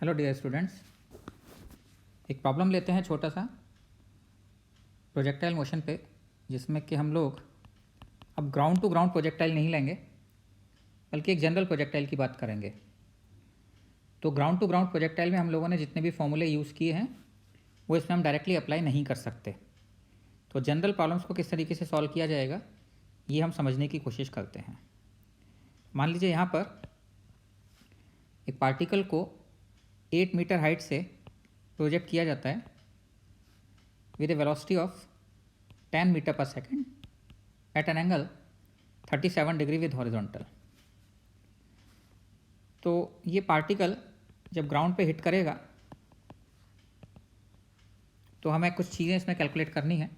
Hello dear students, एक problem लेते हैं छोटा सा प्रोजेक्टाइल मोशन पे, जिसमें कि हम लोग अब ग्राउंड टू ग्राउंड प्रोजेक्टाइल नहीं लेंगे बल्कि एक जनरल प्रोजेक्टाइल की बात करेंगे। तो ग्राउंड टू ग्राउंड प्रोजेक्टाइल में हम लोगों ने जितने भी फॉर्मूले यूज़ किए हैं वो इसमें हम डायरेक्टली अप्लाई नहीं कर सकते। तो जनरल प्रॉब्लम्स को किस तरीके से सॉल्व किया जाएगा ये हम समझने की कोशिश करते हैं। मान लीजिए यहाँ पर एक पार्टिकल को 8 मीटर हाइट से प्रोजेक्ट किया जाता है with a velocity of 10 meter per second at an angle 37 degree with horizontal. तो ये पार्टिकल जब ग्राउंड पे हिट करेगा तो हमें कुछ चीज़ें इसमें कैलकुलेट करनी है।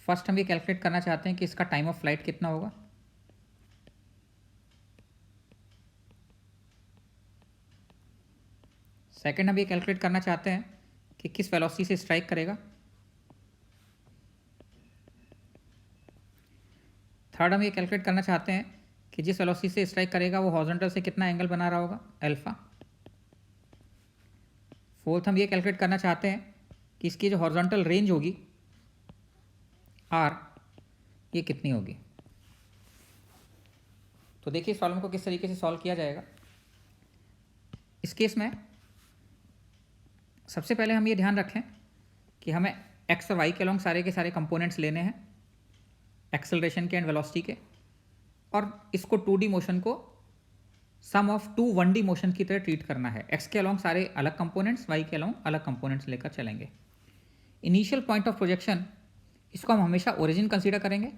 फर्स्ट हम ये कैलकुलेट करना चाहते हैं कि इसका टाइम ऑफ फ्लाइट कितना होगा। सेकंड हम ये कैलकुलेट करना चाहते हैं कि किस वेलोसिटी से स्ट्राइक करेगा। थर्ड हम ये कैलकुलेट करना चाहते हैं कि जिस वेलोसिटी से स्ट्राइक करेगा वो हॉरिजॉन्टल से कितना एंगल बना रहा होगा, अल्फा। फोर्थ हम ये कैलकुलेट करना चाहते हैं कि इसकी जो हॉरिजॉन्टल रेंज होगी आर, ये कितनी होगी। तो देखिए इस प्रॉब्लम को किस तरीके से सॉल्व किया जाएगा। इस केस में सबसे पहले हम ये ध्यान रखें कि हमें एक्स और वाई के अलॉन्ग सारे के सारे कंपोनेंट्स लेने हैं, एक्सेलरेशन के एंड वेलोसिटी के, और इसको 2D मोशन को सम ऑफ 2 1D मोशन की तरह ट्रीट करना है। एक्स के अलॉन्ग सारे अलग कंपोनेंट्स, वाई के अलॉन्ग अलग कंपोनेंट्स लेकर चलेंगे। इनिशियल पॉइंट ऑफ प्रोजेक्शन, इसको हम हमेशा ओरिजिन कंसीडर करेंगे।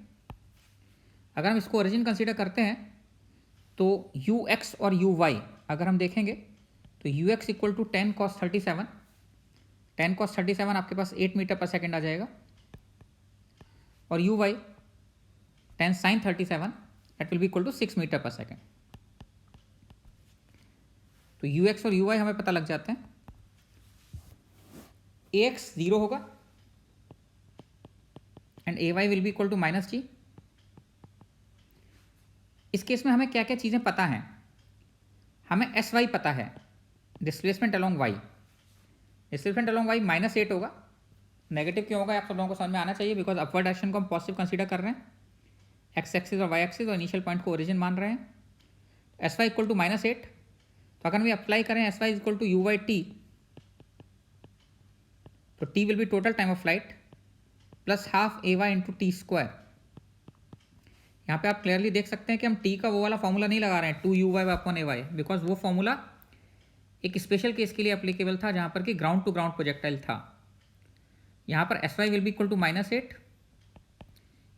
अगर हम इसको ओरिजिन कंसीडर करते हैं तो यू एक्स और यू वाई अगर हम देखेंगे तो u x equal to 10 cos 37, 10 cos 37 आपके पास 8 मीटर पर सेकेंड आ जाएगा, और u y 10 sin 37 that will be equal to 6 metre per second. तो यू एक्स और यू वाई हमें पता लग जाते हैं। ए एक्स 0 होगा and a y will be equal to -g। इस केस में हमें क्या क्या चीज़ें पता हैं। हमें एस वाई पता है, displacement along y. Displacement along y -8 होगा। नेगेटिव क्यों होगा आप सब लोगों को समझ में आना चाहिए, बिकॉज अपवर्ड डायरेक्शन को हम पॉजिटिव कंसीडर कर रहे हैं, एक्स एक्सिस और वाई एक्सिस, और इनिशियल पॉइंट को ओरिजिन मान रहे हैं। एस वाई इक्वल टू -8, तो अगर हम अप्लाई करें s y equal to u y t, तो t will be total time of flight plus half a y into T square. यहाँ पे आप क्लियरली देख सकते हैं कि हम टी का वो वाला फॉर्मूला नहीं लगा रहे हैं 2u/a/y, बिकॉज वो फॉर्मूला एक स्पेशल केस के लिए एप्लीकेबल था जहाँ पर कि ग्राउंड टू ग्राउंड प्रोजेक्टाइल था। यहाँ पर S Y will be equal to -8,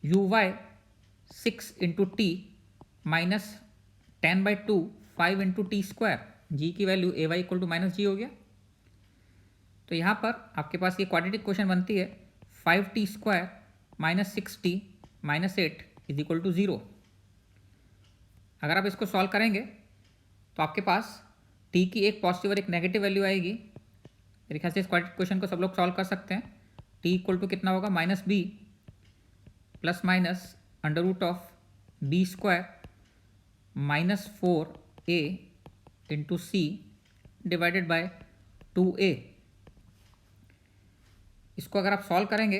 U Y 6 into T -10/2 5 into T square, G की value A Y equal to -g हो गया। तो यहाँ पर आपके पास ये क्वाड्रेटिक क्वेश्चन बनती है 5t square -6t -8 is equal to 0। अगर आप इसको सॉल्व करेंगे तो आपके पास t की एक पॉजिटिव और एक नेगेटिव वैल्यू आएगी। मेरे ख्याल से इस क्वाड्रेटिक क्वेश्चन को सब लोग सॉल्व कर सकते हैं। t इक्वल टू कितना होगा, -b plus minus √b square -4a into c divided by 2a। इसको अगर आप सॉल्व करेंगे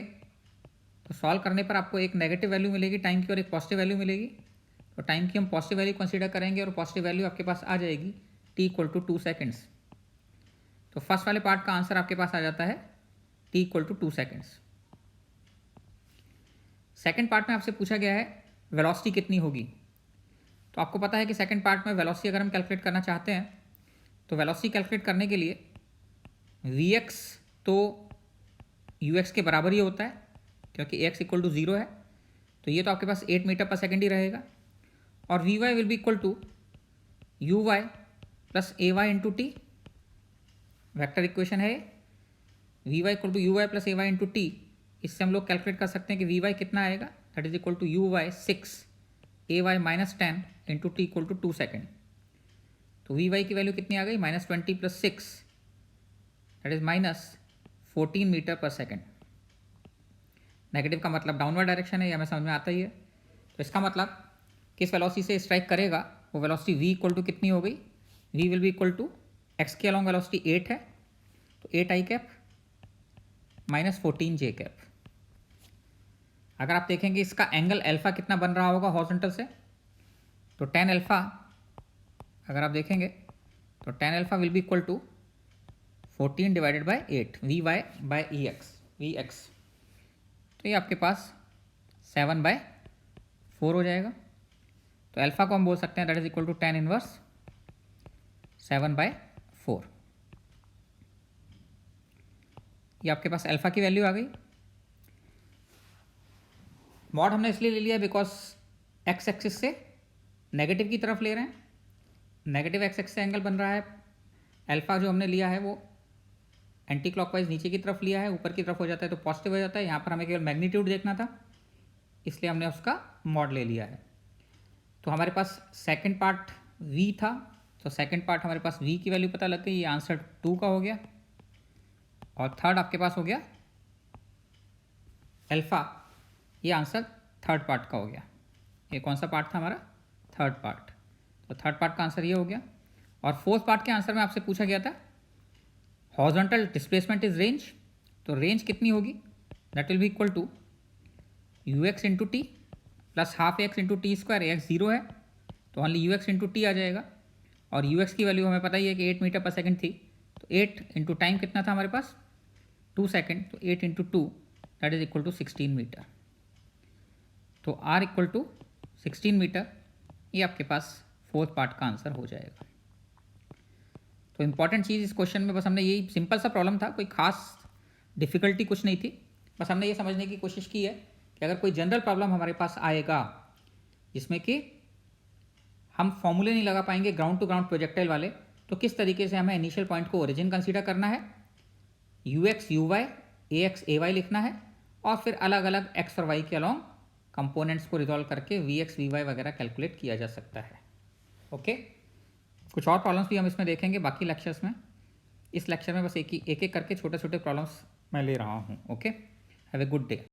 तो सॉल्व करने पर आपको एक नेगेटिव वैल्यू मिलेगी टाइम की और एक पॉजिटिव वैल्यू मिलेगी। तो टाइम की हम पॉजिटिव वैल्यू कंसीडर करेंगे और पॉजिटिव वैल्यू आपके पास आ जाएगी t इक्वल टू 2 सेकेंड्स। तो फर्स्ट वाले पार्ट का आंसर आपके पास आ जाता है t equal to 2 seconds. Second part में आपसे पूछा गया है वेलोसिटी कितनी होगी। तो आपको पता है कि सेकेंड पार्ट में वेलोसिटी अगर हम कैलकुलेट करना चाहते हैं तो वेलोसिटी कैलकुलेट करने के लिए vx तो ux के बराबर ही होता है, क्योंकि x इक्वल टू 0 है, तो ये तो आपके पास 8 मीटर पर सेकेंड ही रहेगा। और v y will be equal to u y plus a y into t, vector equation है। V y equal to u y plus a y into t, इससे हम लोग कैलकुलेट कर सकते हैं कि वी वाई कितना आएगा, that is equal to u Y 6 a y -10 into t equal to 2 second. तो वी वाई की वैल्यू कितनी आ गई, -20 plus 6 that is -14 metre per second. Negative का मतलब डाउनवर्ड डायरेक्शन है, ये हमें समझ में आता ही है। तो इसका मतलब किस वेलोसिटी से स्ट्राइक करेगा वो वेलोसिटी v इक्वल टू कितनी हो गई, v will be equal to x के अलॉन्ग वेलोसिटी 8 है, तो 8 i cap minus 14 j cap. अगर आप देखेंगे इसका एंगल अल्फा कितना बन रहा होगा हॉरिजॉन्टल से, तो tan अल्फा अगर आप देखेंगे तो tan alpha will be equal to 14 divided by 8 v y by e x v x, तो ये आपके पास 7/4 हो जाएगा। तो अल्फा को हम बोल सकते हैं that is equal to tan inverse 7/4। ये आपके पास अल्फा की वैल्यू आ गई। मॉड हमने इसलिए ले लिया बिकॉज एक्स एक्सिस से नेगेटिव की तरफ ले रहे हैं, नेगेटिव एक्स एक्सिस से एंगल बन रहा है। अल्फा जो हमने लिया है वो एंटी क्लॉकवाइज नीचे की तरफ लिया है, ऊपर की तरफ हो जाता है तो पॉजिटिव हो जाता है। यहाँ पर हमें केवल मैग्नीट्यूड देखना था, इसलिए हमने उसका मॉड ले लिया है। तो हमारे पास सेकंड पार्ट v था, तो सेकंड पार्ट हमारे पास v की वैल्यू पता लग गई, ये आंसर 2 का हो गया। और थर्ड आपके पास हो गया अल्फा, ये आंसर थर्ड पार्ट का हो गया। ये कौन सा पार्ट था हमारा? Third part. तो थर्ड पार्ट का आंसर ये हो गया। और फोर्थ पार्ट के आंसर में आपसे पूछा गया था हॉरिजॉन्टल डिस्प्लेसमेंट इज रेंज, तो रेंज कितनी होगी? That will be equal to u x into t plus half x into T square. X 0 है तो only u x into t आ जाएगा, और यू एक्स की वैल्यू हमें पता ही है कि 8 मीटर पर सेकेंड थी, तो 8 इंटू टाइम कितना था हमारे पास? 2 सेकेंड, तो 8 into 2 that is equal to 16 metre. तो आर इक्वल टू 16 मीटर, ये आपके पास फोर्थ पार्ट का आंसर हो जाएगा। तो इंपॉर्टेंट चीज़ इस क्वेश्चन में बस हमने यही सिंपल सा प्रॉब्लम था, कोई खास डिफिकल्टी कुछ नहीं थी, बस हमने ये समझने की कोशिश की है कि अगर कोई जनरल प्रॉब्लम हमारे पास आएगा जिसमें कि हम फॉर्मूले नहीं लगा पाएंगे ग्राउंड टू ग्राउंड प्रोजेक्टाइल वाले, तो किस तरीके से हमें इनिशियल पॉइंट को ओरिजिन कंसीडर करना है, u x u y a x a y लिखना है, और फिर अलग अलग एक्स और वाई के अलॉन्ग कंपोनेंट्स को रिजॉल्व करके वी एक्स वी वाई वगैरह कैलकुलेट किया जा सकता है। ओके, कुछ और प्रॉब्लम्स भी हम इसमें देखेंगे बाकी लेक्चर्स में। इस लेक्चर में बस एक एक करके छोटे छोटे प्रॉब्लम्स मैं ले रहा हूँ। Okay, have a good day.